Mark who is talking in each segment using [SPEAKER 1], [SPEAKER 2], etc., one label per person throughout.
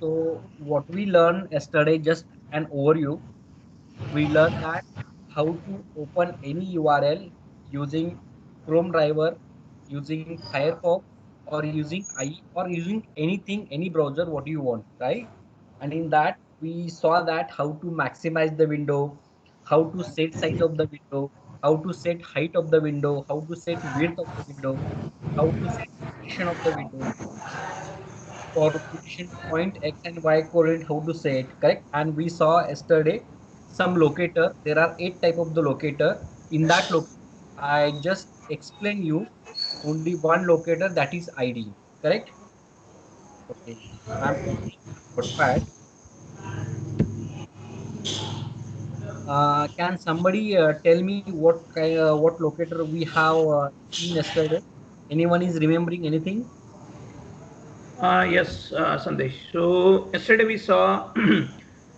[SPEAKER 1] So what we learned yesterday, just an overview. We learned that how to open any URL using Chrome driver, using Firefox, or using IE, or using anything, any browser, what you want, right? And in that, we saw that how to maximize the window, how to set size of the window, how to set height of the window, how to set width of the window, how to set position of the window, for position point X and Y coordinate, how to say it, correct? And we saw yesterday some locator. There are 8 type of the locator. In that locator, I just explain you only one locator, that is ID, correct? Okay. I'm opening the notepad. Can somebody tell me what locator we have seen yesterday? Anyone is remembering anything?
[SPEAKER 2] Yes, Sandesh. So yesterday we saw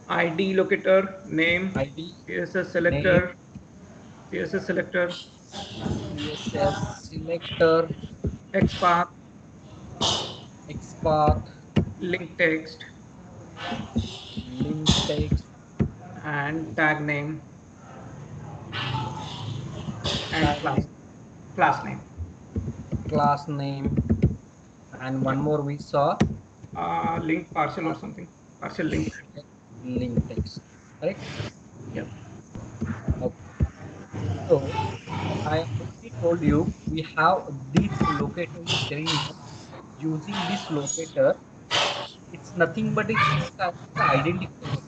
[SPEAKER 2] ID locator, name,
[SPEAKER 1] ID,
[SPEAKER 2] CSS
[SPEAKER 1] name,
[SPEAKER 2] selector, CSS selector,
[SPEAKER 1] CSS selector,
[SPEAKER 2] XPath,
[SPEAKER 1] XPath,
[SPEAKER 2] link text,
[SPEAKER 1] link text,
[SPEAKER 2] and tag name and
[SPEAKER 1] tag name,
[SPEAKER 2] class name.
[SPEAKER 1] class name, and one
[SPEAKER 2] Yep.
[SPEAKER 1] more we saw
[SPEAKER 2] Link parcel or
[SPEAKER 1] uh,
[SPEAKER 2] something. Parcel link.
[SPEAKER 1] link text. Correct?
[SPEAKER 2] Yep.
[SPEAKER 1] Okay. So I already told you we have this locator is telling us using this locator. It's nothing but it's kind of the identifier.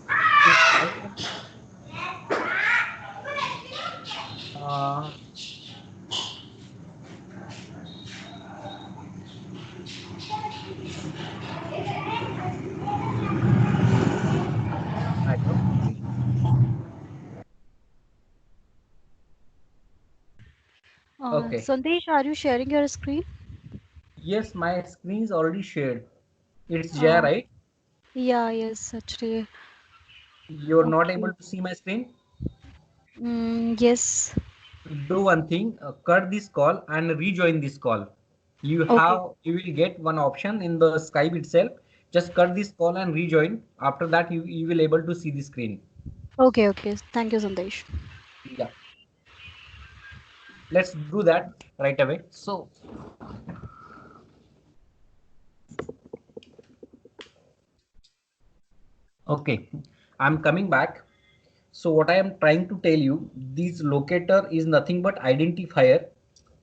[SPEAKER 1] It's kind of, I don't. Okay.
[SPEAKER 3] Sandesh, are you sharing your screen?
[SPEAKER 1] Yes, my screen is already shared. It's Jaya,
[SPEAKER 3] Uh,
[SPEAKER 1] right?
[SPEAKER 3] yeah, yes, actually.
[SPEAKER 1] You're not
[SPEAKER 3] Okay.
[SPEAKER 1] able to see my screen.
[SPEAKER 3] Yes.
[SPEAKER 1] Do one thing, cut this call and rejoin this call.
[SPEAKER 3] Okay.
[SPEAKER 1] You will get one option in the Skype itself. Just cut this call and rejoin. After that, you will able to see the screen.
[SPEAKER 3] Okay, okay. Thank you, Sandesh.
[SPEAKER 1] Yeah, let's do that right away. So, okay, I'm coming back. So what I am trying to tell you, this locator is nothing but identifier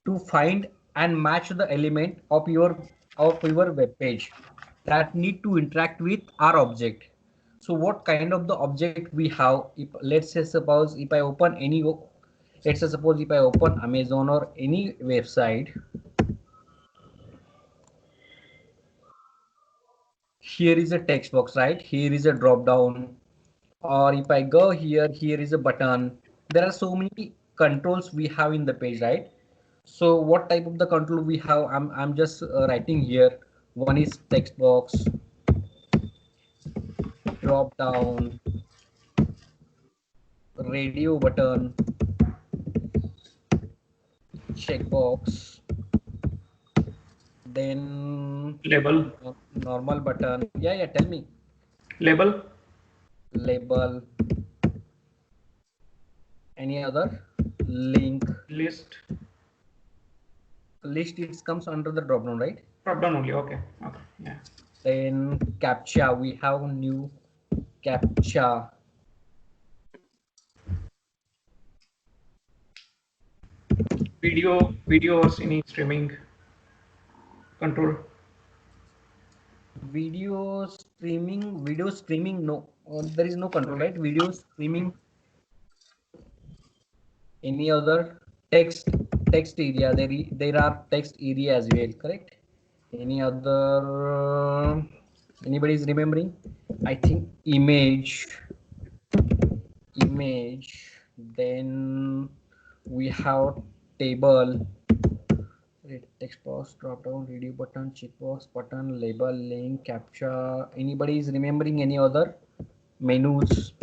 [SPEAKER 1] to find and match the element of your web page that need to interact with our object. So what kind of the object we have? If let's say suppose if I open any, let's say suppose if I open Amazon or any website, here is a text box, right? Here is a drop down, or if I go here, here is a button. There are so many controls we have in the page, right? So what type of the control we have? I'm just writing here. One is text box, drop down, radio button, checkbox, then
[SPEAKER 2] Label.
[SPEAKER 1] normal button. Yeah, yeah. Tell me.
[SPEAKER 2] Label.
[SPEAKER 1] Label. Any other? Link.
[SPEAKER 2] List.
[SPEAKER 1] List. It comes under the drop down, right?
[SPEAKER 2] Drop down only. Okay. Okay. Yeah.
[SPEAKER 1] Then captcha. We have new captcha.
[SPEAKER 2] Video or any streaming control.
[SPEAKER 1] Video streaming, no, there is no control,
[SPEAKER 2] Okay.
[SPEAKER 1] right? Video streaming. Any other? Text area, there are text area as well, correct? Any other? Anybody is remembering? I think image, then we have table, text box, drop down, radio button, checkbox button, label, link, captcha. Anybody is remembering any other menus?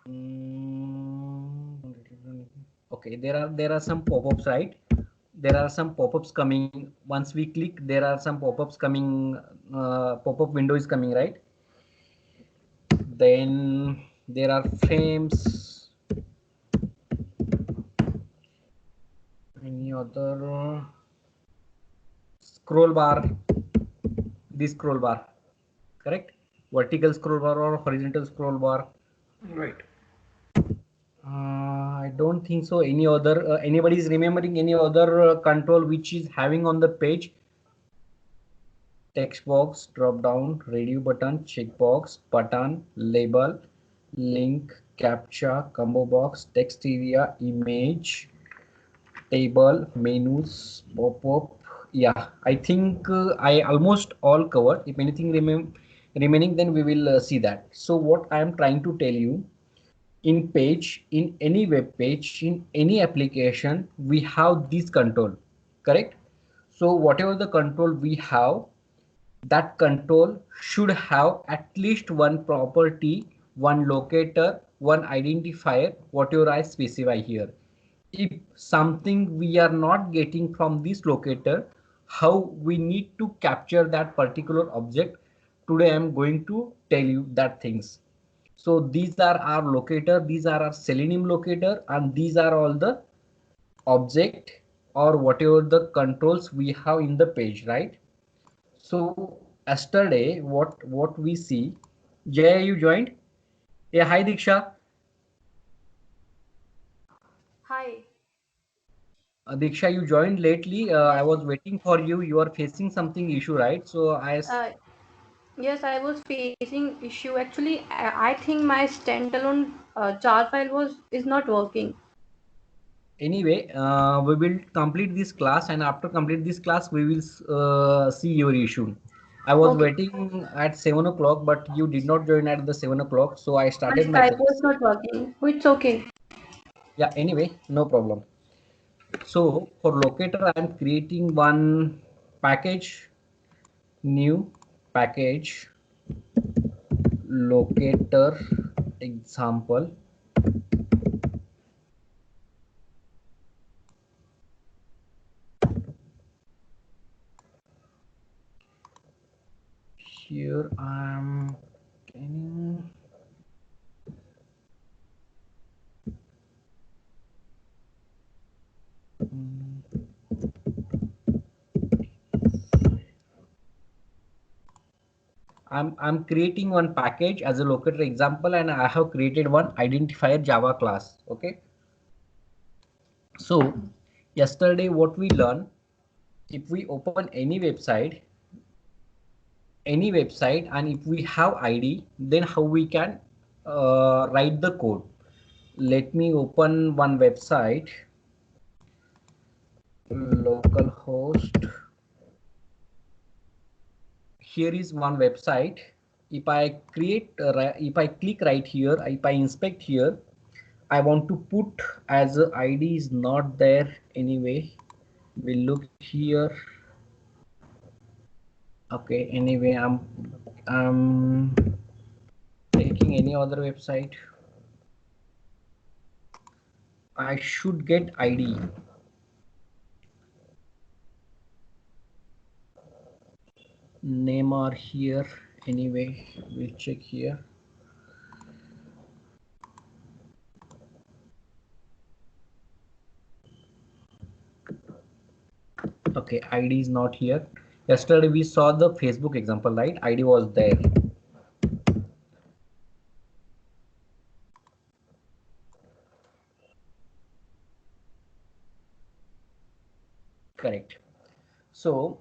[SPEAKER 1] Mm, okay, there are some pop-ups, right? There are some pop-ups coming. Once we click, there are some pop-ups coming. pop-up window is coming, right? Then there are frames. Any other scroll bar? This scroll bar, correct? Vertical scroll bar or horizontal scroll bar?
[SPEAKER 2] Right.
[SPEAKER 1] I don't think so. Any other? Anybody is remembering any other control which is having on the page? Text box, drop down, radio button, checkbox, button, label, link, captcha, combo box, text area, image, table, menus, pop-up. Yeah, I think I almost all covered. If anything remaining, then we will see that. So what I am trying to tell you, in page, in any web page, in any application, we have this control, correct? So whatever the control we have, that control should have at least one property, one locator, one identifier, whatever I specify here. If something we are not getting from this locator, how we need to capture that particular object, today I am going to tell you that things. So these are our locator, these are our Selenium locator, and these are all the object or whatever the controls we have in the page, right? So yesterday, what we see, Jay, you joined? Yeah, hi Diksha.
[SPEAKER 4] Hi.
[SPEAKER 1] Diksha, you joined lately. I
[SPEAKER 4] Yes.
[SPEAKER 1] was waiting for you. You are facing something issue, right? So
[SPEAKER 4] Uh, yes, I was facing issue. Actually, I think my standalone jar file is not working.
[SPEAKER 1] anyway, we will complete this class, and after complete this class, we will see your issue. I was
[SPEAKER 4] Okay.
[SPEAKER 1] waiting at 7 o'clock, but you did not join at the 7 o'clock, so I
[SPEAKER 4] My
[SPEAKER 1] started my
[SPEAKER 4] Skype was
[SPEAKER 1] class.
[SPEAKER 4] not working. Oh, it's okay.
[SPEAKER 1] Yeah, anyway, no problem. So for locator, I'm creating one package, new package, locator example. Here I'm getting I'm creating one package as a locator example, and I have created one identifier Java class. Okay. So yesterday what we learned, if we open any website, and if we have ID, then how we can write the code. Let me open one website, localhost. Here is one website. If I if I click right here, if I inspect here, I want to put as a ID is not there anyway. We'll look here. Okay, anyway, I'm taking any other website. I should get ID. Name are here anyway. We'll check here. Okay, ID is not here. Yesterday we saw the Facebook example, right? ID was there. Correct. So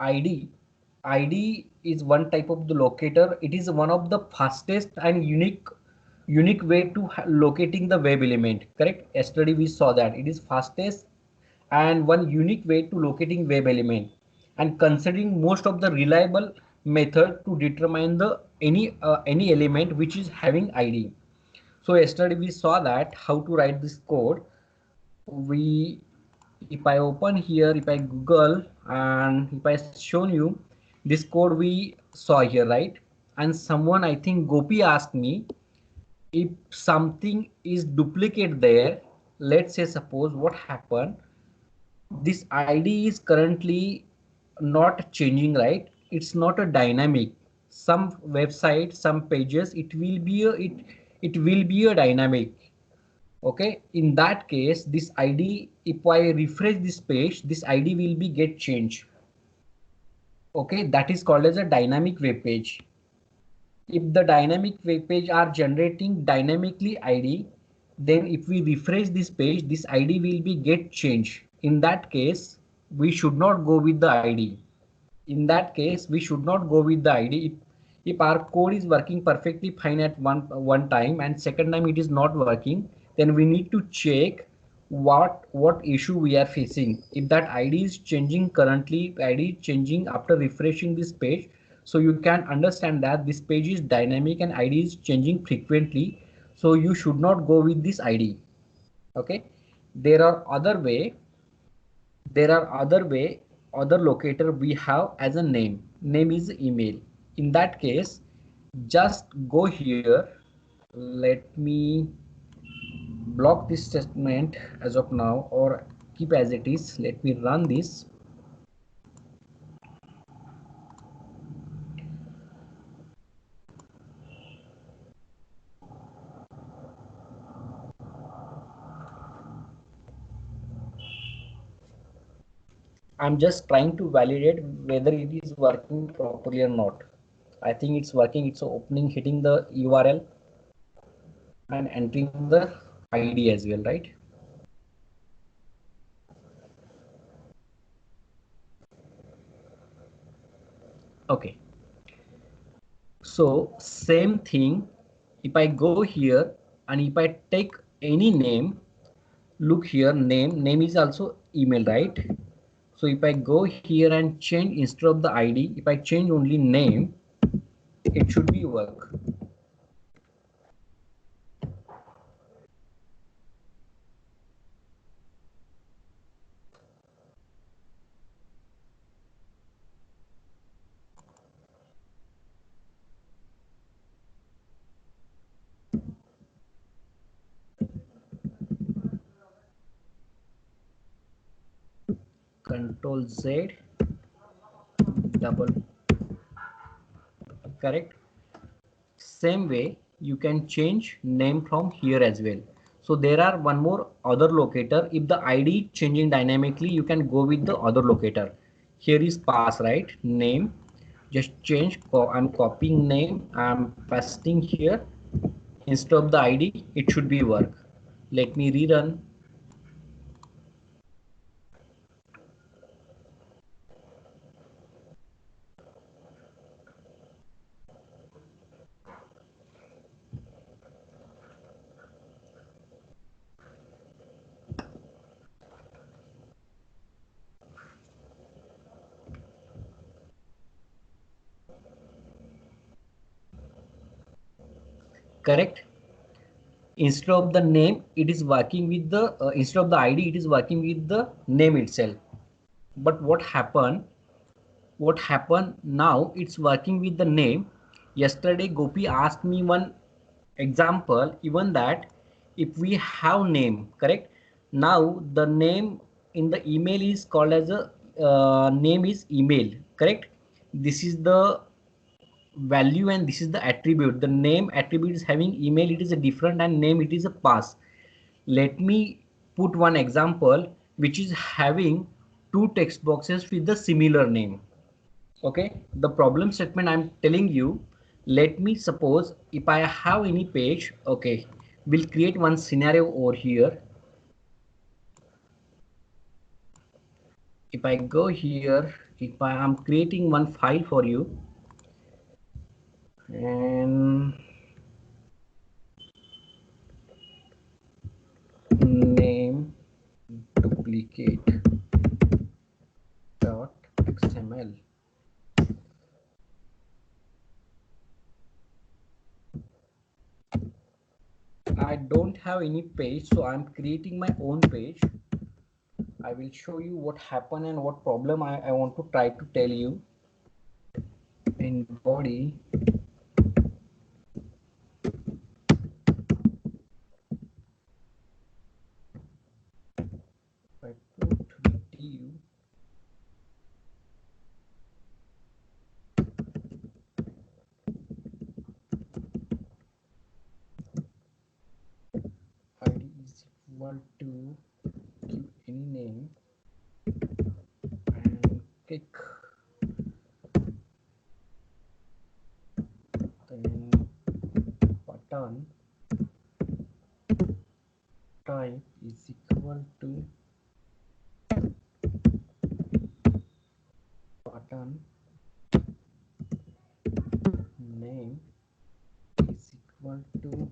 [SPEAKER 1] ID is one type of the locator. It is one of the fastest and unique way to locating the web element. Correct. Yesterday we saw that it is fastest and one unique way to locating web element, and considering most of the reliable method to determine the any element which is having ID. So yesterday we saw that how to write this code. We If I open here, if I Google, and if I shown you this code we saw here, right? And someone, I think Gopi, asked me if something is duplicate there. Let's say suppose what happened, this ID is currently not changing, right? it's not a dynamic. Some websites, some pages, it will be a dynamic. Okay, in that case, this ID, if I refresh this page, this ID will be get changed. Okay, that is called as a dynamic web page. If the dynamic web page are generating dynamically ID, then if we refresh this page, this ID will be get changed. In that case, we should not go with the ID. In that case, we should not go with the ID. If our code is working perfectly fine at one time and second time it is not working, then we need to check what issue we are facing. If that ID is changing currently, ID is changing after refreshing this page, so you can understand that this page is dynamic and ID is changing frequently, so you should not go with this ID. Okay, there are other way, other locator we have as a name is email. In that case, just go here, let me block this statement as of now or keep as it is. Let me run this. I'm just trying to validate whether it is working properly or not. I think it's working. It's opening, hitting the URL and entering the ID as well, right? Okay. So same thing, if I go here and if I take any name, look here, name is also email, right? So if I go here and change instead of the ID, if I change only name, it should be work. Control Z, double, correct. Same way you can change name from here as well. So there are one more other locator. If the ID changing dynamically, you can go with the other locator. Here is pass, right? Name, just change. I'm copying name, I'm pasting here instead of the ID. It should be work. Let me rerun. Correct. Instead of the name, it is working with the instead of the ID, it is working with the name itself. But what happened now, it's working with the name. Yesterday Gopi asked me one example, even that if we have name, correct, now the name in the email is called as a name is email, correct. This is the value and this is the attribute. The name attribute is having email, it is a different, and name it is a pass. Let me put one example which is having two text boxes with the similar name. Okay, the problem statement I'm telling you, let me suppose if I have any page, okay, we'll create one scenario over here. If I go here, if I am creating one file for you, and name duplicate dot xml. I don't have any page, so I'm creating my own page. I will show you what happened and what problem I want to try to tell you. In body, I put div equal to give any name and kick, then button type is equal to button name is equal to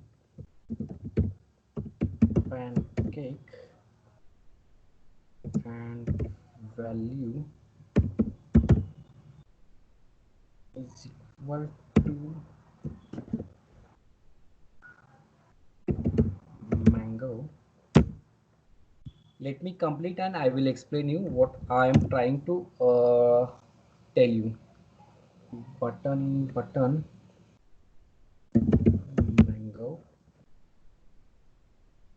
[SPEAKER 1] pancake and value is equal to mango. Let me complete and I will explain you what I am trying to tell you. Button mango,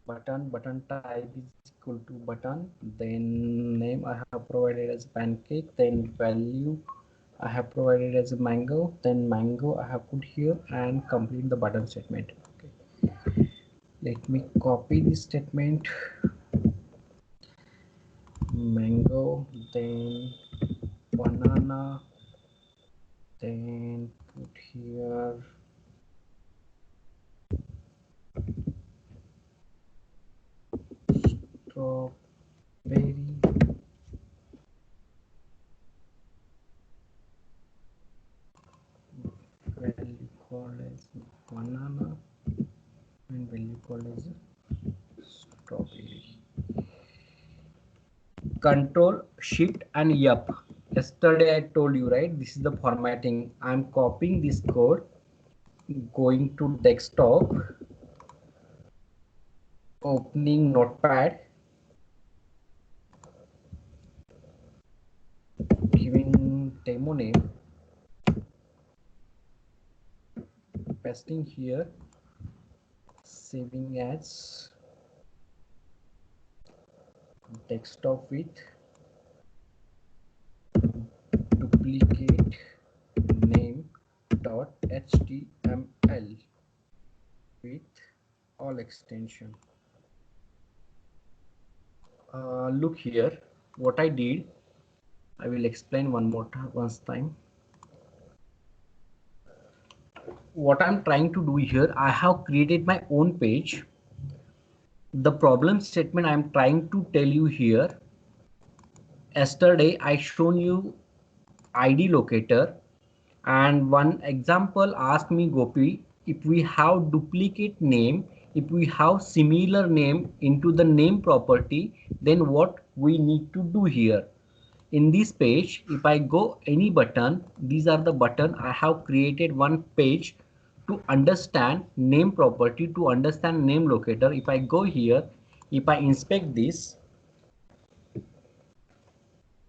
[SPEAKER 1] button type is equal to button, then name I have provided as pancake, then value I have provided as a mango, then mango I have put here and complete the button statement. Okay, let me copy this statement, mango, then banana, then put here strawberry, value called as banana and value called as strawberry. Control Shift and yup. Yesterday I told you, right? This is the formatting. I'm copying this code, going to desktop, opening Notepad, giving demo name, pasting here, saving as desktop with duplicate name dot html with all extension. Look here, what I did, I will explain once time. What I'm trying to do here, I have created my own page. The problem statement I'm trying to tell you here, yesterday I shown you ID locator, and one example asked me, Gopi, if we have duplicate name, if we have similar name into the name property, then what we need to do here. In this page, if I go any button, these are the button. I have created one page to understand name property, to understand name locator. If I go here, if I inspect this,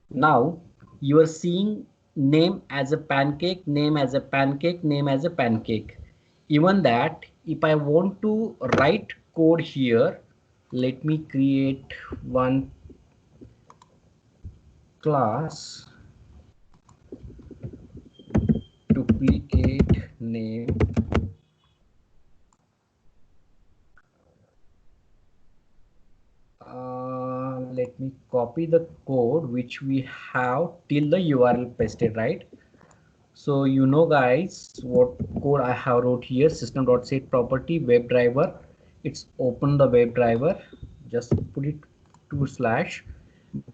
[SPEAKER 1] now you are seeing name as a pancake, name as a pancake, name as a pancake. Even that, if I want to write code here, let me create one class, duplicate name, let me copy the code which we have till the URL pasted, right? So you know guys what code I have wrote here, system.set property WebDriver. It's open the WebDriver, just put it /,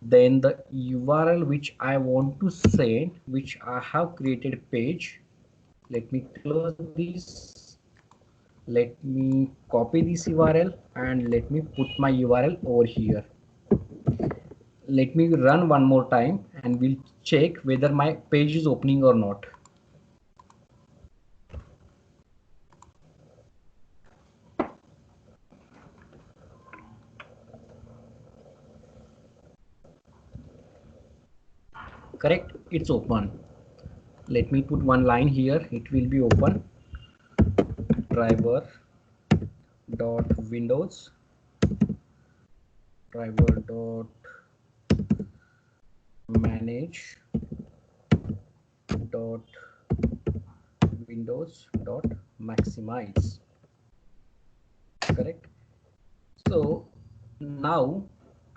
[SPEAKER 1] then the URL which I want to send, which I have created page. Let me close this, let me copy this URL and let me put my URL over here. Let me run one more time and we'll check whether my page is opening or not. Correct, it's open. Let me put one line here, it will be open. Driver dot windows, driver dot manage dot windows dot maximize. Correct. So now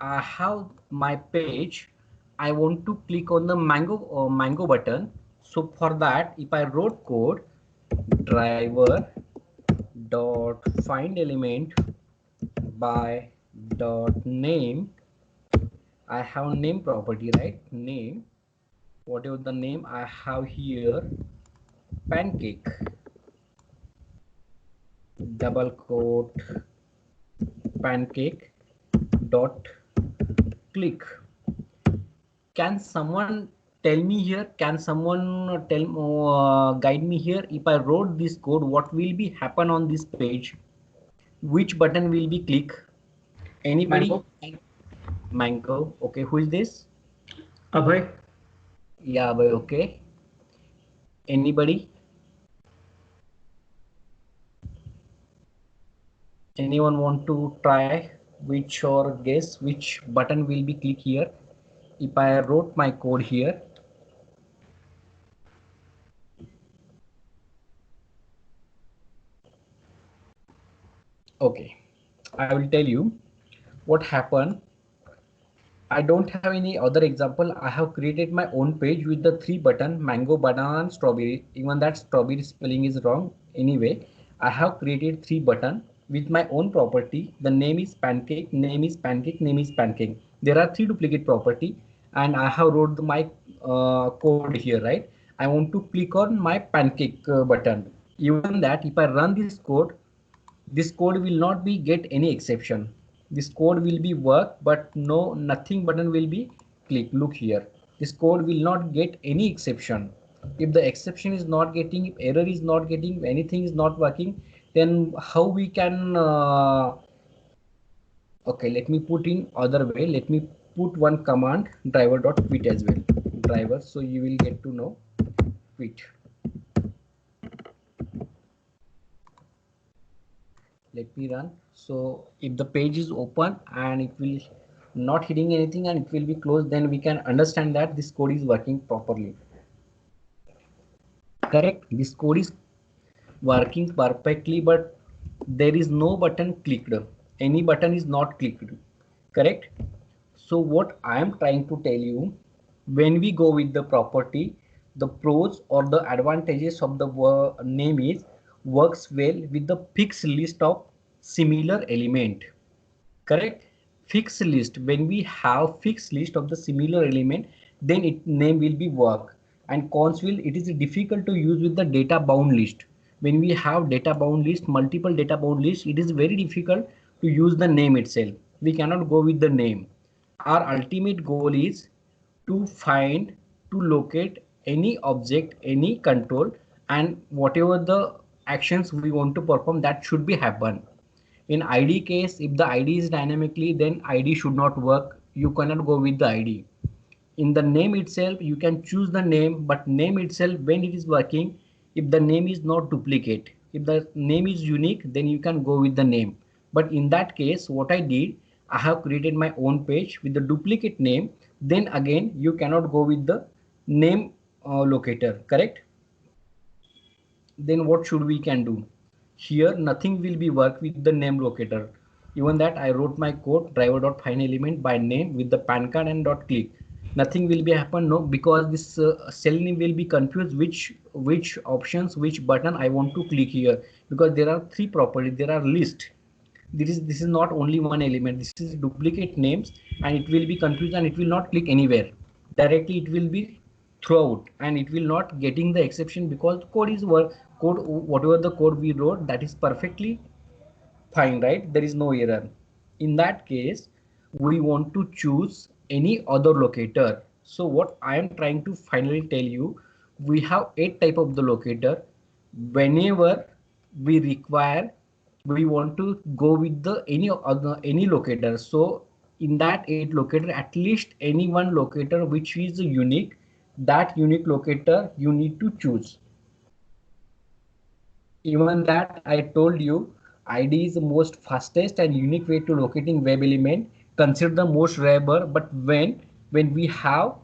[SPEAKER 1] I have my page. I want to click on the mango button. So for that, if I wrote code driver dot find element by dot name, I have name property, right? Name, whatever the name I have here, pancake, double quote, pancake dot click. Can someone tell me here? Can someone guide me here? If I wrote this code, what will be happen on this page? Which button will be click? Anybody? Mango. Okay, who is this?
[SPEAKER 2] Abhay.
[SPEAKER 1] Yeah, Abhay. Okay. Anybody? Anyone want to try which or guess which button will be click here? If I wrote my code here. Okay, I will tell you what happened. I don't have any other example. I have created my own page with the 3 button, mango, banana and strawberry. Even that strawberry spelling is wrong. Anyway, I have created 3 button with my own property. The name is pancake, name is pancake, name is pancake. There are 3 duplicate property and I have wrote my code here, right? I want to click on my pancake button. Even that if I run this code will not be get any exception. This code will be work, but nothing button will be click. Look here, this code will not get any exception. If the exception is not getting, if error is not getting, anything is not working, then how we can okay, let me put in other way. Let me put one command driver.quit as well, driver, so you will get to know quit. Let me run. So if the page is open and it will not hitting anything and it will be closed, then we can understand that this code is working properly. Correct, this code is working perfectly, but there is no button clicked. Any button is not clicked. Correct. So what I am trying to tell you, when we go with the property, the pros or the advantages of the name is works well with the fixed list of similar element. Correct. Fixed list, when we have fixed list of the similar element, then it name will be work. And cons will, it is difficult to use with the data bound list. When we have data bound list, multiple data bound list, it is very difficult to use the name itself. We cannot go with the name. Our ultimate goal is to find, to locate any object, any control, and whatever the actions we want to perform, that should be happen. In ID case, if the ID is dynamically, then ID should not work. You cannot go with the ID. In the name itself, you can choose the name, but name itself, when it is working, if the name is not duplicate, if the name is unique, then you can go with the name. But in that case, what I did, I have created my own page with the duplicate name. Then again, you cannot go with the name locator, correct? Then what should we can do? Here nothing will be work with the name locator. Even that I wrote my code driver.find element by name with the pan card and dot click. Nothing will be happen, no, because this cell name will be confused which options, which button I want to click here, because there are 3 properties, there are list. This is not only one element, this is duplicate names, and it will be confused and it will not click anywhere. Directly it will be throughout and it will not getting the exception, because code is code, whatever the code we wrote, that is perfectly fine, right? There is no error. In that case, we want to choose any other locator. So what I am trying to finally tell you, we have 8 type of the locator. Whenever we require, we want to go with the any locator. So in that 8 locator, at least any one locator which is unique, that unique locator you need to choose. Even that I told you, ID is the most fastest and unique way to locating web element, consider the most reliable. But when we have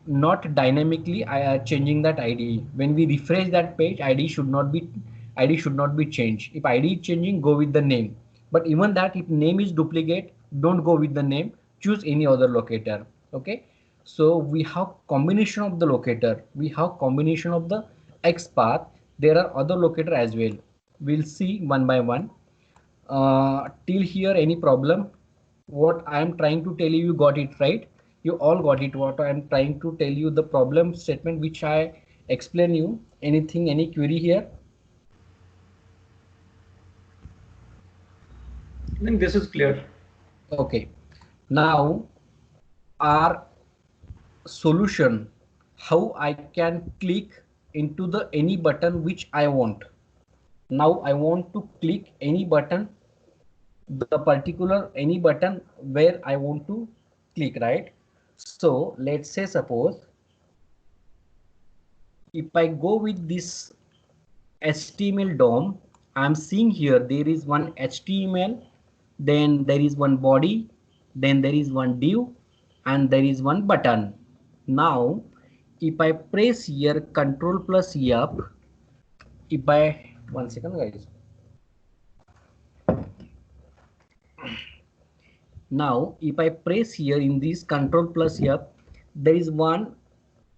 [SPEAKER 1] not dynamically changing that ID, when we refresh that page, ID should not be changed. If ID is changing, go with the name. But even that, if name is duplicate, don't go with the name, choose any other locator. Okay, so we have combination of the locator, we have combination of the XPath. There are other locator as well. We'll see one by one. Till here, any problem? What I am trying to tell you, you got it right? You all got it. What I am trying to tell you, the problem statement which I explain you. Anything, any query here?
[SPEAKER 2] I think this is clear.
[SPEAKER 1] Okay, now our solution, how I can click into the any button which I want. Now I want to click any button, the particular any button where I want to click, right? So let's say suppose if I go with this HTML DOM, I'm seeing here there is one HTML, then there is one body, then there is one div, and there is one button. Now if I press here Control plus F, if I, one second guys. Now if I press here in this Control plus F, there is one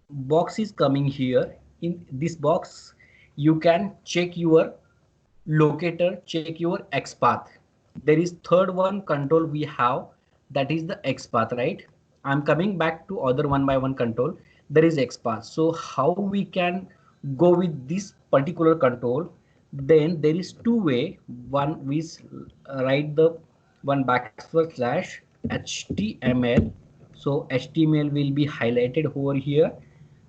[SPEAKER 1] box is coming here. In this box you can check your locator, check your XPath. There is third one control we have, that is the XPath, right? I'm coming back to other one by one control. There is XPath. So how we can go with this particular control? Then there is two way. One is write the one backslash HTML. So HTML will be highlighted over here.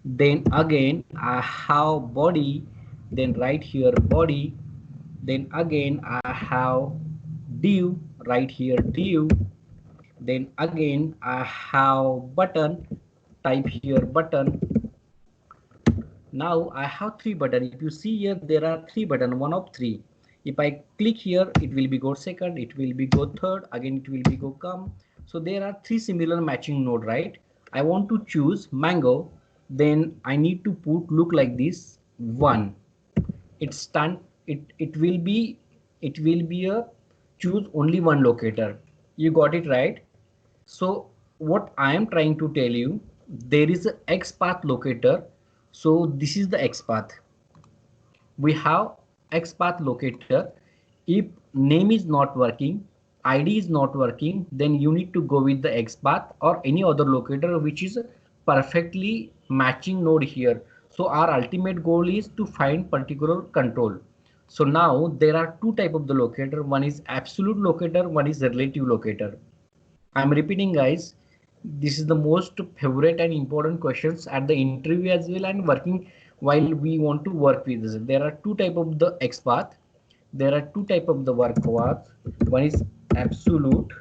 [SPEAKER 1] Then again I have body, then right here body, then again I have div, right here div, then again I have button, type here button. Now I have three button. If you see here there are three button, one of three. If I click here it will be go second, it will be go third, again it will be go come. So there are three similar matching node, right? I want to choose mango, then I need to put look like this one. It will be a choose only one locator. You got it right? So what I am trying to tell you, there is a XPath locator. So this is the XPath. We have XPath locator. If name is not working, ID is not working, then you need to go with the XPath or any other locator which is perfectly matching node here. So our ultimate goal is to find particular control. So now there are two type of the locator. One is absolute locator, one is relative locator. I'm repeating guys, this is the most favorite and important questions at the interview as well and working while we want to work with this. There are two type of the XPath. There are two type of the work path. One is absolute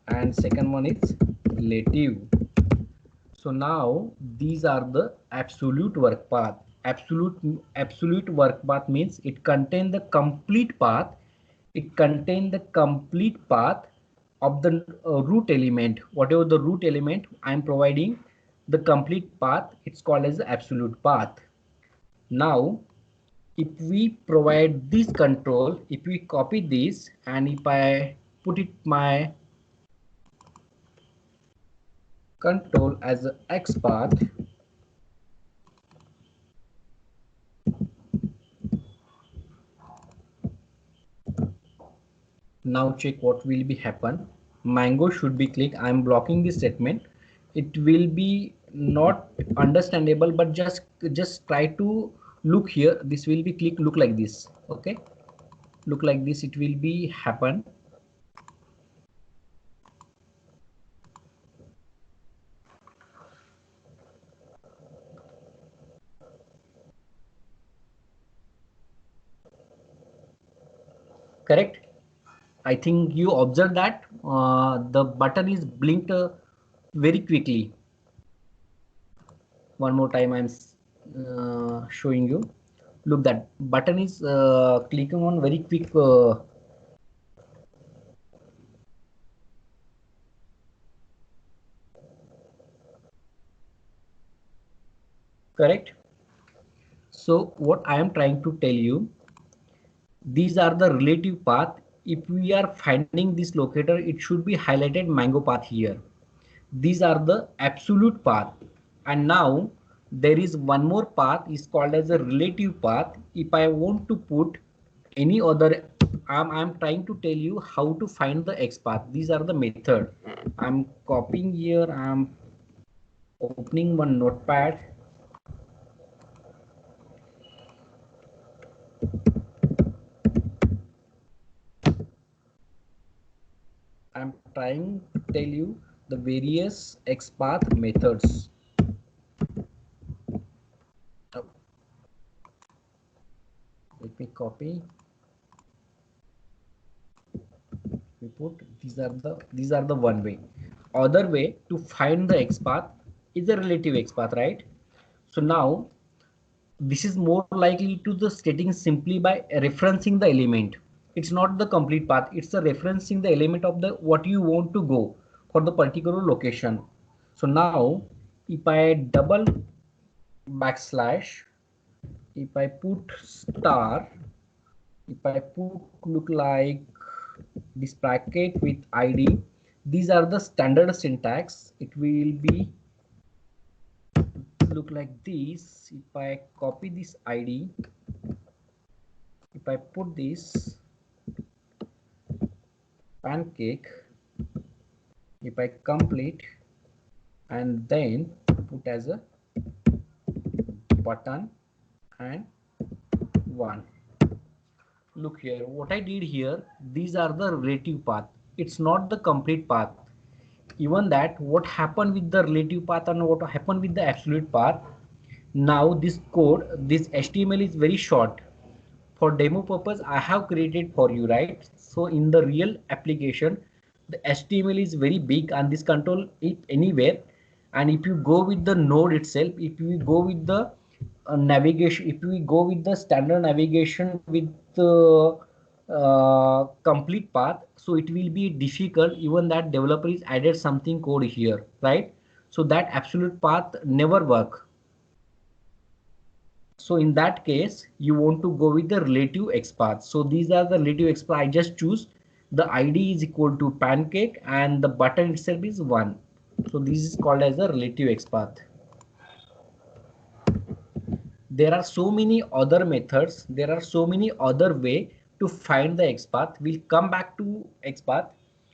[SPEAKER 1] and second one is relative. So now these are the absolute work path. Absolute work path means it contains the complete path. It contains the complete path of the root element. Whatever the root element I am providing the complete path, it's called as the absolute path. Now if we provide this control, if we copy this and if I put it my control as a XPath, now check what will be happen. Mango should be clicked. I am blocking this statement. It will be not understandable, but just try to look here. This will be click, look like this. Okay, look like this. It will be happen. Correct. I think you observe that the button is blinked very quickly. One more time I'm showing you. Look, that button is clicking on very quick. Correct. So what I am trying to tell you, these are the relative path. if we are finding this locator, it should be highlighted mango path here. These are the absolute path. And now there is one more path is called as a relative path. If I want to put any other, I'm trying to tell you how to find the X path. These are the method. I'm copying here. I'm opening one notepad. I'm trying to tell you the various XPath methods. Let me copy. We put these are the one way. Other way to find the XPath is a relative XPath, right? So now this is more likely to the stating simply by referencing the element. It's not the complete path, it's the referencing the element of the what you want to go for the particular location. So now if I double backslash, if I put star, if I put look like this bracket with ID, these are the standard syntax. It will be look like this. If I copy this ID, if I put this pancake, if I complete and then put as a button and one. Look here, what I did here, these are the relative path. It's not the complete path. Even that, what happened with the relative path and what happened with the absolute path. Now this code, this HTML is very short. For demo purpose, I have created for you, right? So in the real application, the HTML is very big and this control it anywhere. And if you go with the node itself, if you go with the navigation, if we go with the standard navigation with the complete path, so it will be difficult. Even that developer is added something code here, right? So that absolute path never work. So in that case, you want to go with the relative XPath. So these are the relative XPath. I just choose the ID is equal to pancake and the button itself is 1. So this is called as the relative XPath. There are so many other methods. There are so many other way to find the XPath. We'll come back to XPath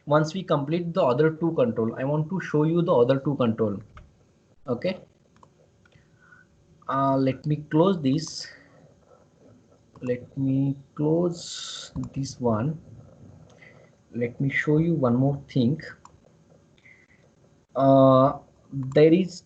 [SPEAKER 1] once we complete the other two control. I want to show you the other two control. Okay. Let me close this. Let me close this one. Let me show you one more thing. There is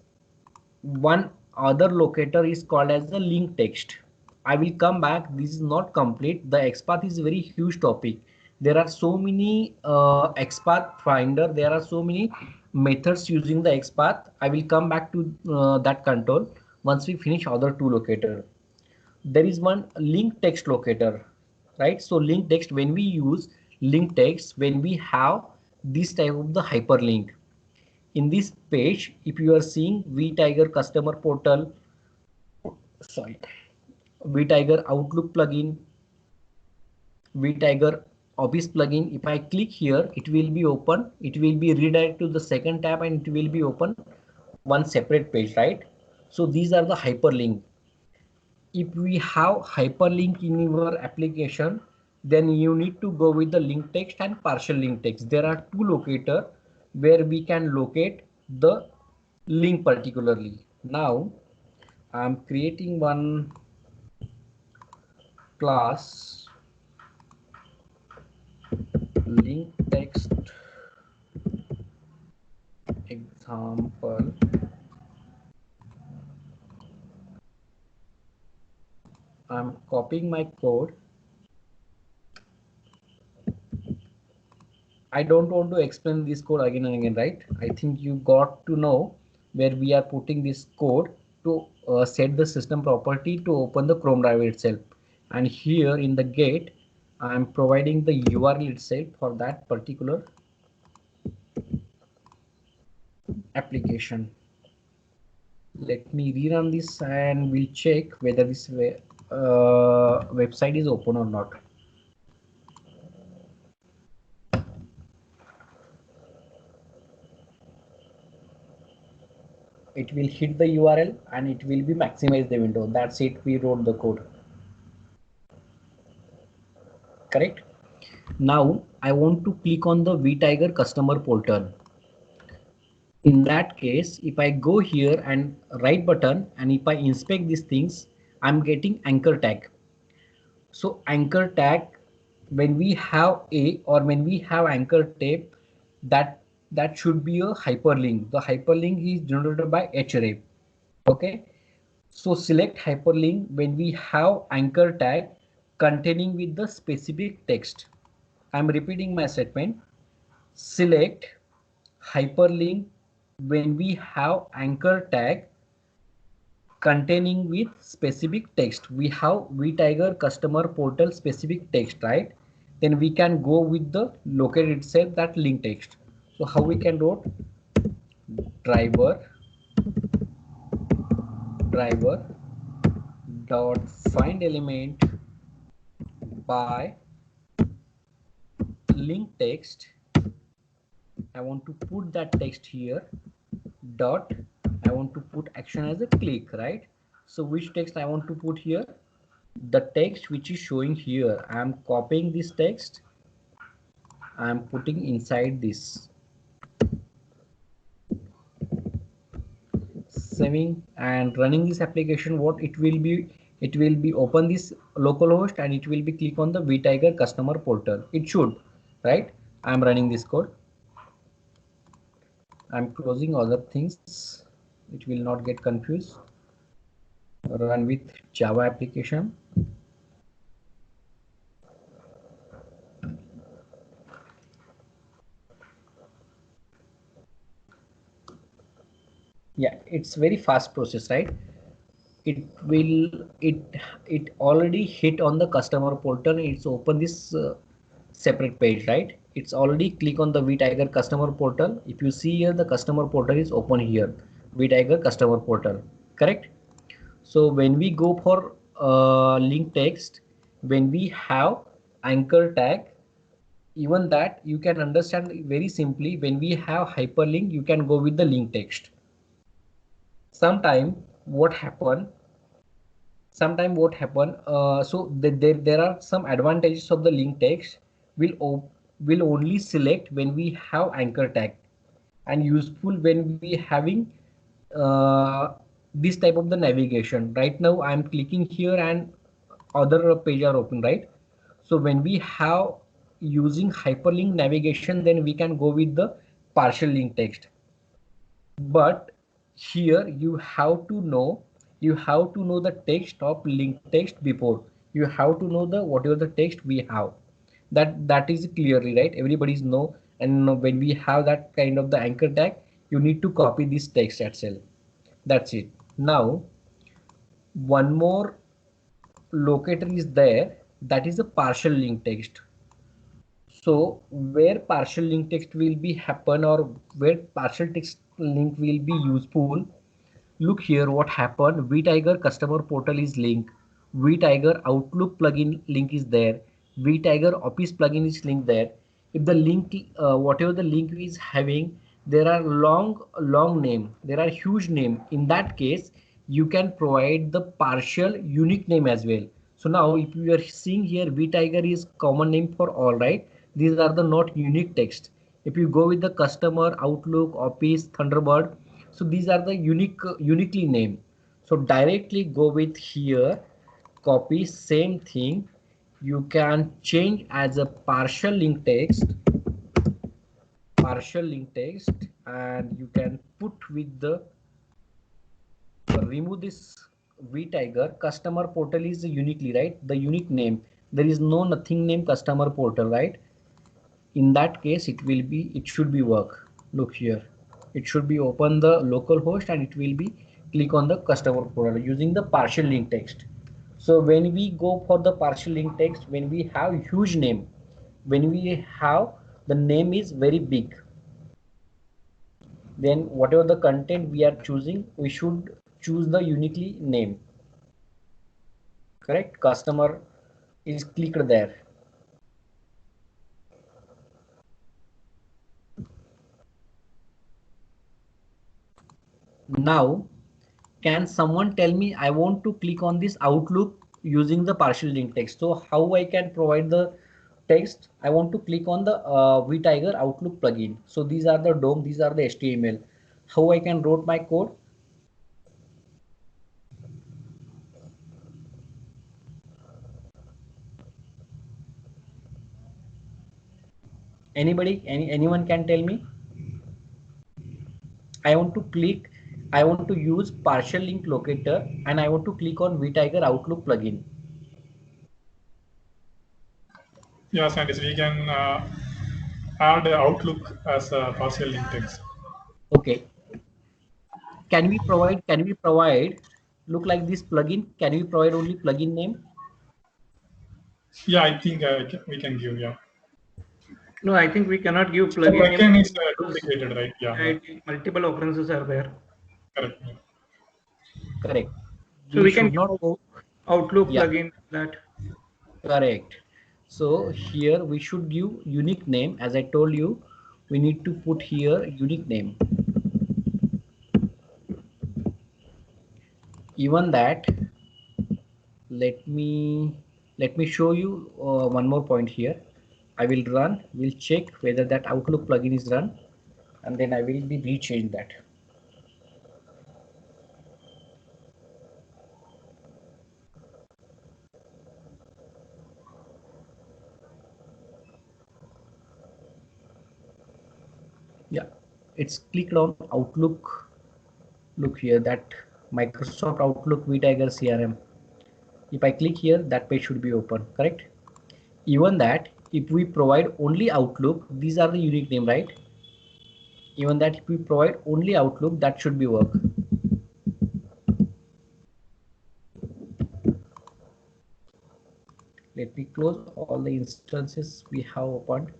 [SPEAKER 1] one other locator is called as the link text. I will come back. This is not complete. The XPath is a very huge topic. There are so many XPath finder. There are so many methods using the XPath. I will come back to that control once we finish other two locator. There is one link text locator, right? So link text, when we use link text, when we have this type of the hyperlink in this page, if you are seeing vTiger customer portal, sorry, vTiger Outlook plugin, vTiger Office plugin, if I click here, it will be open, it will be redirected to the second tab and it will be open one separate page, right? So these are the hyperlink. If we have hyperlink in your application, then you need to go with the link text and partial link text. There are two locator where we can locate the link particularly. Now I'm creating one class link text example. I'm copying my code. I don't want to explain this code again and again, right? I think you got to know where we are putting this code to set the system property to open the Chrome driver itself. And here in the gate, I'm providing the URL itself for that particular application. Let me rerun this and we'll check whether this website is open or not. it will hit the URL and it will be maximize the window. That's it, we wrote the code. Correct. Now I want to click on the vTiger customer portal. In that case, if I go here and right button and if I inspect these things, I'm getting anchor tag. So anchor tag, when we have a or when we have anchor tag, that should be a hyperlink. The hyperlink is generated by href. Okay. So select hyperlink when we have anchor tag containing with the specific text. I'm repeating my statement. Select hyperlink when we have anchor tag containing with specific text. We have vTiger customer portal specific text, right? Then we can go with the locate itself that link text. So how we can write driver dot find element by link text. I want to put that text here dot, I want to put action as a click, right? So which text I want to put here? The text which is showing here. I am copying this text, I am putting inside this, saving and running this application. What it will be, it will be open this localhost and it will be click on the vTiger customer portal. It should, right? I am running this code. I'm closing other things, it will not get confused. Run with Java application. Yeah, it's very fast process, right? It already hit on the customer portal. It's open this separate page, right? It's already click on the vTiger customer portal. If you see here, the customer portal is open here, vTiger customer portal, correct? So when we go for link text, when we have anchor tag, even that you can understand very simply. When we have hyperlink, you can go with the link text. Sometime what happen, so there are some advantages of the link text. Will only select when we have anchor tag and useful when we having this type of the navigation. Right now I'm clicking here and other page are open, right? So when we have using hyperlink navigation, then we can go with the partial link text. But here you have to know the text of link text before. You have to know the whatever the text we have. That is clearly right. Everybody's know, and when we have that kind of the anchor tag, you need to copy this text itself. That's it. Now one more locator is there, that is a partial link text. So where partial link text will be happen, or where partial text link will be useful, look here what happened. vTiger customer portal is link, vTiger Outlook plugin link is there, vTiger Office plugin is link there. If the link whatever the link is having, there are long name, there are huge name. In that case you can provide the partial unique name as well. So now if you are seeing here, vTiger is common name for all, right? These are the not unique text. If you go with the customer, Outlook, Office, Thunderbird, so these are the uniquely name. So directly go with here, copy same thing. You can change as a partial link text, and you can put with the remove this vTiger customer portal is uniquely, right? The unique name. There is no nothing name customer portal, right? In that case it should be work. Look here, it should be open the local host and it will be click on the customer portal using the partial link text. So when we go for the partial link text, when we have huge name, when we have the name is very big, then whatever the content we are choosing, we should choose the uniquely name, correct? Customer is clicked there. Now, can someone tell me I want to click on this Outlook using the partial link text? So how I can provide the text? I want to click on the vTiger Outlook plugin. So these are the DOM, these are the HTML. How I can write my code? Anybody, anyone can tell me? I want to use partial link locator and I want to click on vTiger Outlook plugin.
[SPEAKER 5] Yeah, scientist, we can add Outlook as a partial link text.
[SPEAKER 1] Okay. Can we provide look like this plugin? Can we provide only plugin name?
[SPEAKER 5] Yeah, I think we can give, yeah.
[SPEAKER 2] No, I think we cannot give
[SPEAKER 5] The
[SPEAKER 2] plugin name.
[SPEAKER 5] plugin is duplicated, right? Yeah.
[SPEAKER 2] Multiple occurrences are there.
[SPEAKER 5] Correct.
[SPEAKER 1] Correct.
[SPEAKER 2] So we can
[SPEAKER 1] should not go.
[SPEAKER 2] Outlook
[SPEAKER 1] Yeah.
[SPEAKER 2] plugin that.
[SPEAKER 1] Correct. So here we should give unique name. As I told you, we need to put here unique name. Even that, let me show you one more point here. I will run, we'll check whether that Outlook plugin is run, and then I will be rechange that. Yeah, it's clicked on Outlook. Look here, that Microsoft Outlook vTiger CRM. If I click here, that page should be open, correct? Even that, if we provide only Outlook, these are the unique name, right? Even that, if we provide only Outlook, that should be work. Let me close all the instances we have opened.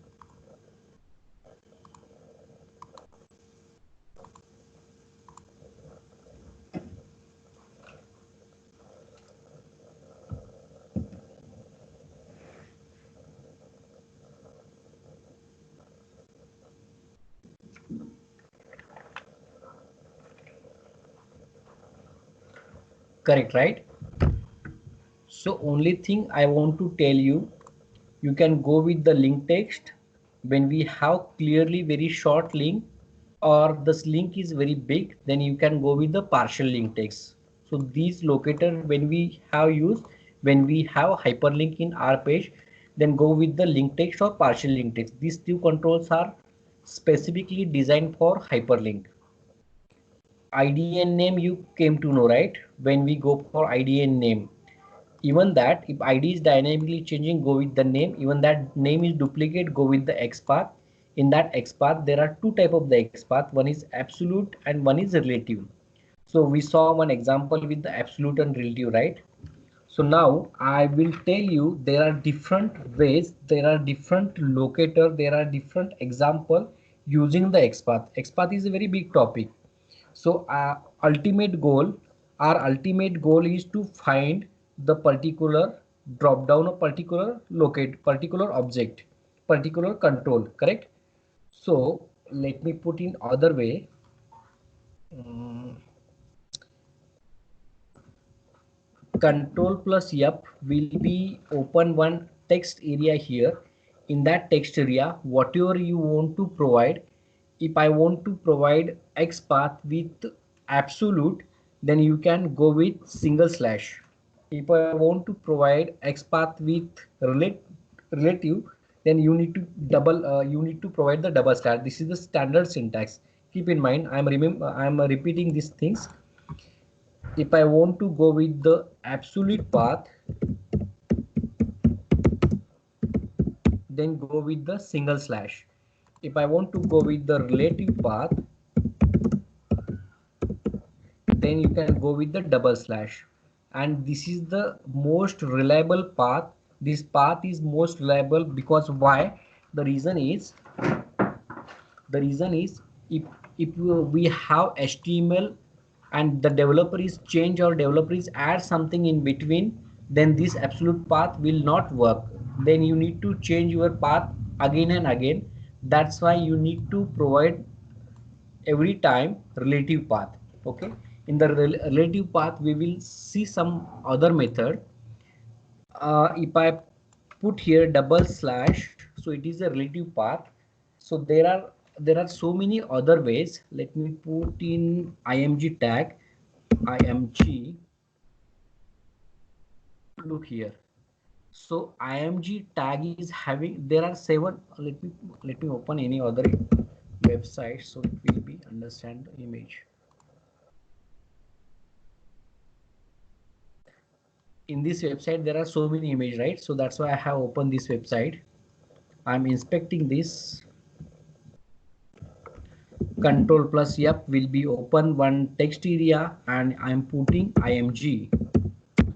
[SPEAKER 1] Correct, right? So only thing I want to tell you, you can go with the link text when we have clearly very short link, or this link is very big, then you can go with the partial link text. So these locator when we have hyperlink in our page, then go with the link text or partial link text. These two controls are specifically designed for hyperlink. IDN name you came to know, right? When we go for IDN name, even that if ID is dynamically changing, go with the name. Even that name is duplicate, go with the XPath. In that XPath, there are two type of the XPath. One is absolute and one is relative. So we saw one example with the absolute and relative, right? So now I will tell you there are different ways, there are different locator, there are different example using the XPath. XPath is a very big topic. So our ultimate goal is to find the particular drop down of particular object, particular control, correct? So let me put in other way. Control plus yup will be open one text area here. In that text area, whatever you want to provide, if I want to provide XPath with absolute, then you can go with single slash. If I want to provide XPath with relative, then you need to provide the double slash. This is the standard syntax. Keep in mind, I'm repeating these things. If I want to go with the absolute path, then go with the single slash. If I want to go with the relative path, then you can go with the double slash. And this is the most reliable path. This path is most reliable because why? The reason is if we have HTML and the developer is change or developer is add something in between, then this absolute path will not work. Then you need to change your path again and again. That's why you need to provide every time relative path. Okay, in the relative path we will see some other method. If I put here double slash, so it is a relative path. So there are so many other ways. Let me put in img tag, img. Look here. So img tag is having, there are 7. Let me open any other website so it will be understand the image. In this website there are so many images, right? So that's why I have opened this website. I'm inspecting this. Control plus yep will be open one text area and I'm putting img.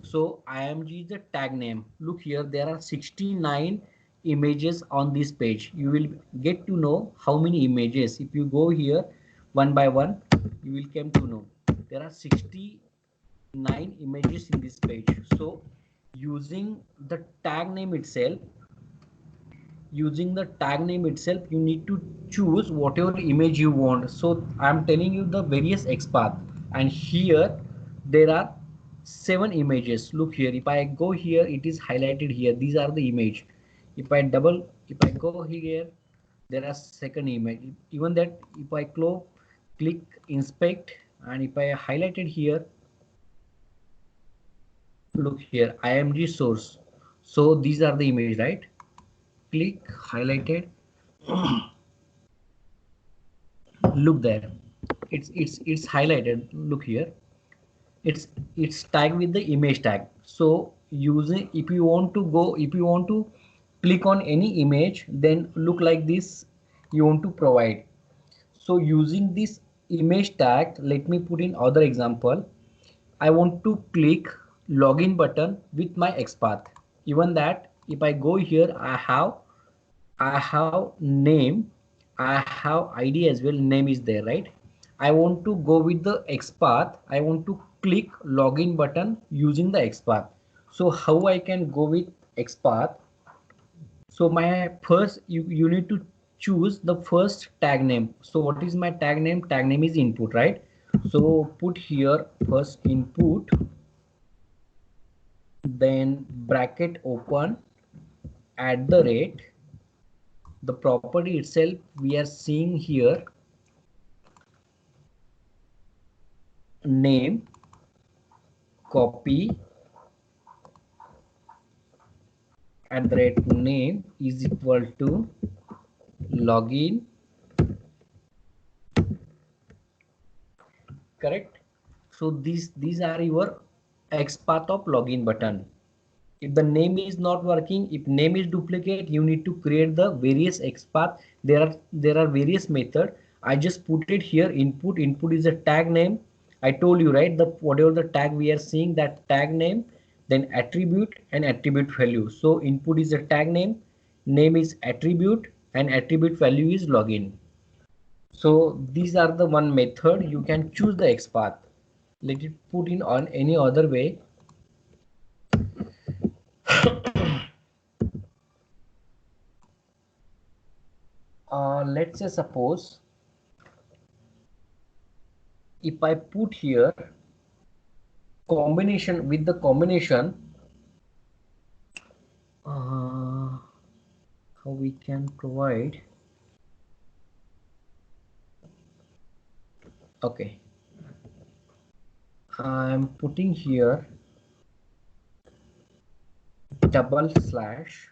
[SPEAKER 1] So img is the tag name. Look here, there are 69 images on this page. You will get to know how many images. If you go here one by one, you will come to know there are 69 images in this page. So using the tag name itself, you need to choose whatever image you want. So I'm telling you the various XPath, and here there are 7 images. Look here, if I go here, it is highlighted here. These are the image. If I go here, there are second image. Even that, if I click inspect, and if I highlighted here, look here, img source. So these are the image, right? Click highlighted. Look there, it's highlighted. Look here, it's tagged with the image tag. So using, if you want to click on any image, then look like this you want to provide. So using this image tag, let me put in other example. I want to click login button with my XPath. Even that, if I go here, I have name, I have ID as well. Name is there, right? I want to go with the XPath. I want to click login button using the XPath. So how I can go with XPath? So my first, you need to choose the first tag name. So what is my tag name? Tag name is input, right? So put here first input, then bracket open, at the rate. The property itself we are seeing here, name, copy, at the rate name is equal to login, correct? So these are your XPath of login button. If the name is not working, if name is duplicate, you need to create the various XPath. There are various method. I just put it here. Input is a tag name. I told you, right, the whatever the tag we are seeing, that tag name, then attribute and attribute value. So input is a tag name is attribute, and attribute value is login. So these are the one method. You can choose the XPath. Let it put in on any other way. Let's say suppose if I put here combination with the combination, how we can provide. Okay, I'm putting here double slash.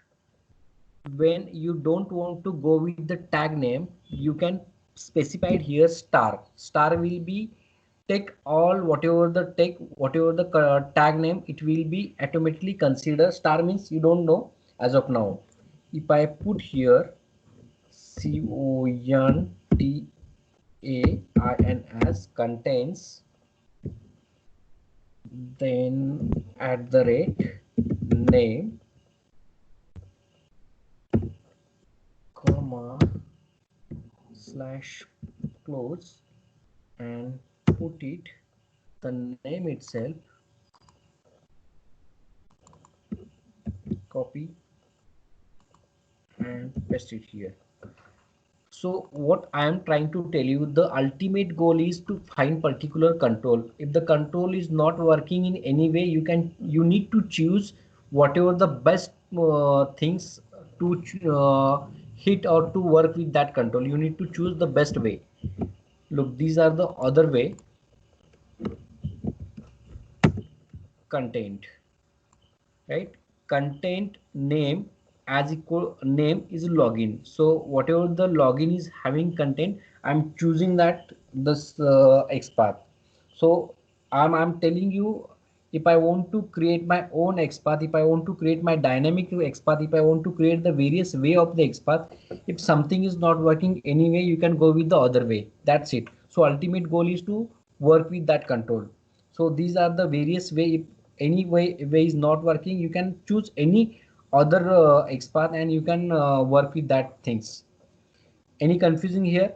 [SPEAKER 1] When you don't want to go with the tag name, you can specify it here star. Star will be take all whatever the tag name, it will be automatically considered. Star means you don't know as of now. If I put here CONTAINS contains, then at the rate name, comma slash close, and put it the name itself, copy and paste it here. So what I am trying to tell you, the ultimate goal is to find particular control. If the control is not working in any way, you need to choose whatever the best things to hit or to work with that control. You need to choose the best way. Look, these are the other way. Content, right? Content name as equal name is login. So whatever the login is having content, I'm choosing that this XPath. So I'm telling you, if I want to create my own XPath, if I want to create my dynamic XPath, if I want to create the various way of the XPath, if something is not working anyway, you can go with the other way. That's it. So ultimate goal is to work with that control. So these are the various way. If any way is not working, you can choose any other XPath and you can work with that things. Any confusing here?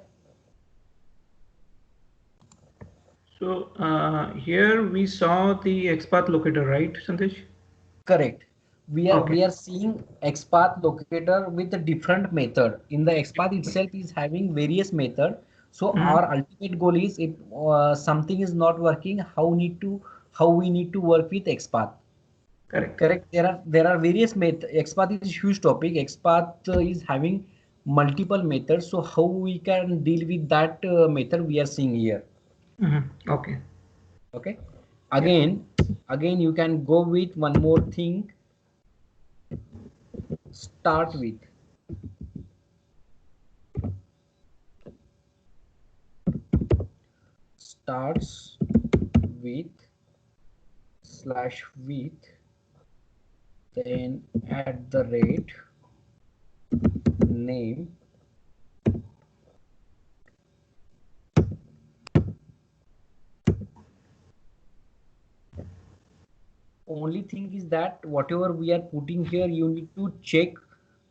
[SPEAKER 2] So here we saw the XPath locator, right, Sandesh?
[SPEAKER 1] Correct. We are seeing XPath locator with a different method. In the XPath itself is having various method. So our ultimate goal is, if something is not working, how we need to work with XPath. Correct. There are various methods. XPath is a huge topic. XPath is having multiple methods. So how we can deal with that method we are seeing here.
[SPEAKER 2] Okay.
[SPEAKER 1] Okay. Again, you can go with one more thing. Start with. Starts with /with, then @ name, only thing is that whatever we are putting here, you need to check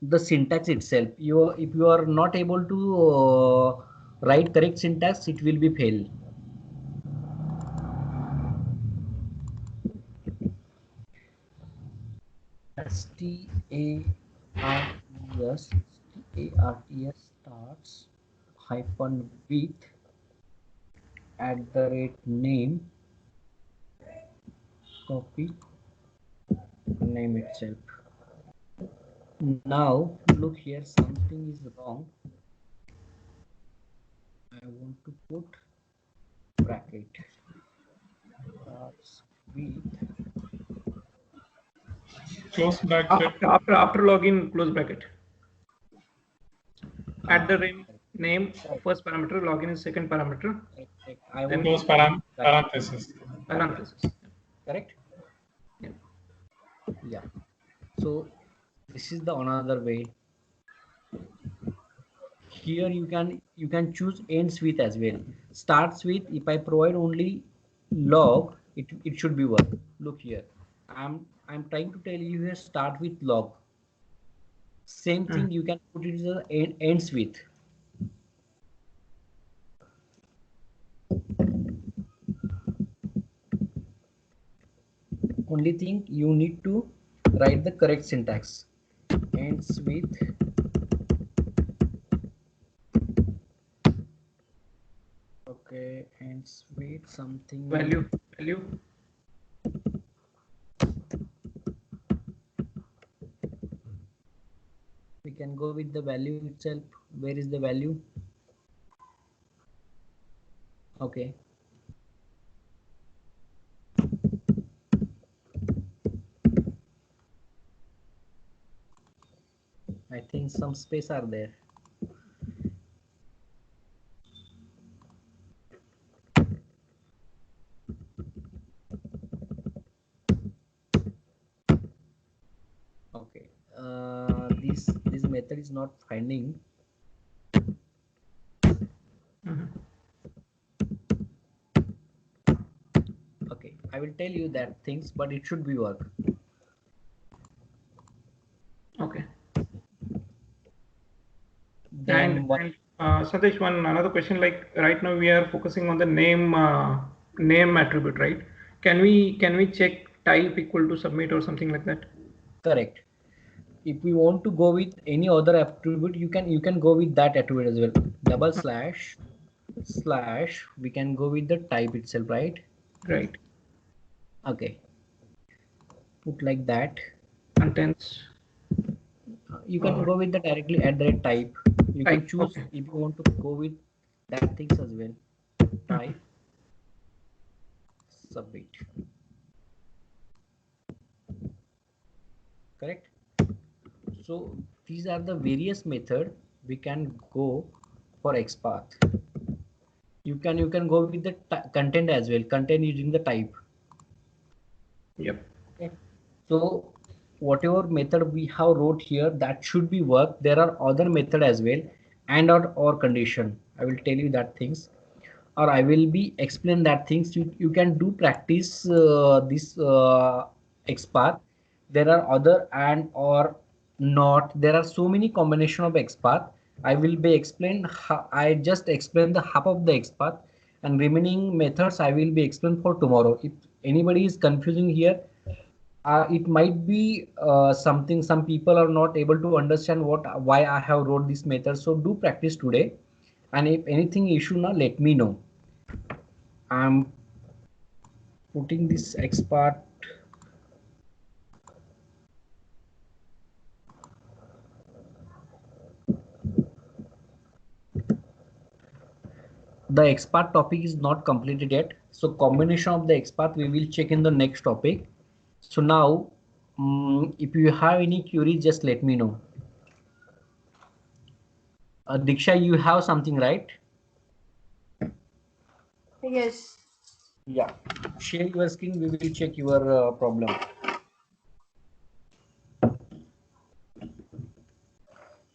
[SPEAKER 1] the syntax itself. If you are not able to write correct syntax, it will be fail. starts -with @name, copy name itself. Now look here, something is wrong. I want to put bracket. Starts with.
[SPEAKER 5] Close bracket.
[SPEAKER 2] After login, close bracket. @name, first parameter, login is second parameter.
[SPEAKER 5] I want close parenthesis.
[SPEAKER 1] Correct? Yeah. So this is the another way. Here you can choose ends with as well. Starts with, if I provide only log, it should be work. Look here. I'm trying to tell you here, start with log. Same thing you can put it as ends with. Only thing you need to write the correct syntax. Ends with. Okay, ends with something.
[SPEAKER 2] Value.
[SPEAKER 1] We can go with the value itself. Where is the value? Okay. I think some space are there. Okay. This method is not finding. Okay, I will tell you that things, but it should be work.
[SPEAKER 2] Okay. And Sandesh, another question, like right now we are focusing on the name attribute, right? Can we check type equal to submit or something like that?
[SPEAKER 1] Correct. if we want to go with any other attribute, you can go with that attribute as well. Double slash slash, we can go with the type itself, right?
[SPEAKER 2] Right.
[SPEAKER 1] Okay. Put like that.
[SPEAKER 2] Contents.
[SPEAKER 1] You can go with the directly at the type. You can choose if you want to go with that things as well. Type. Submit. Correct. So these are the various method we can go for XPath. You can go with the content as well. Content using the type.
[SPEAKER 2] Yep.
[SPEAKER 1] Okay. So whatever method we have wrote here, that should be work. There are other method as well, and or condition. I will tell you that things, or I will be explain that things. You can do practice this XPath. There are other and or not. There are so many combination of XPath. I will be explain. I just explain the half of the XPath, and remaining methods I will be explain for tomorrow. If anybody is confusing here, it might be something some people are not able to understand why I have wrote this method. So do practice today, and if anything issue now, let me know. I'm putting this XPath. The XPath topic is not completed yet, so combination of the XPath we will check in the next topic. So now, if you have any queries, just let me know. Diksha, you have something, right?
[SPEAKER 4] Yes.
[SPEAKER 1] Yeah. Share your screen. We will check your problem.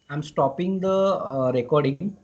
[SPEAKER 1] I'm stopping the recording.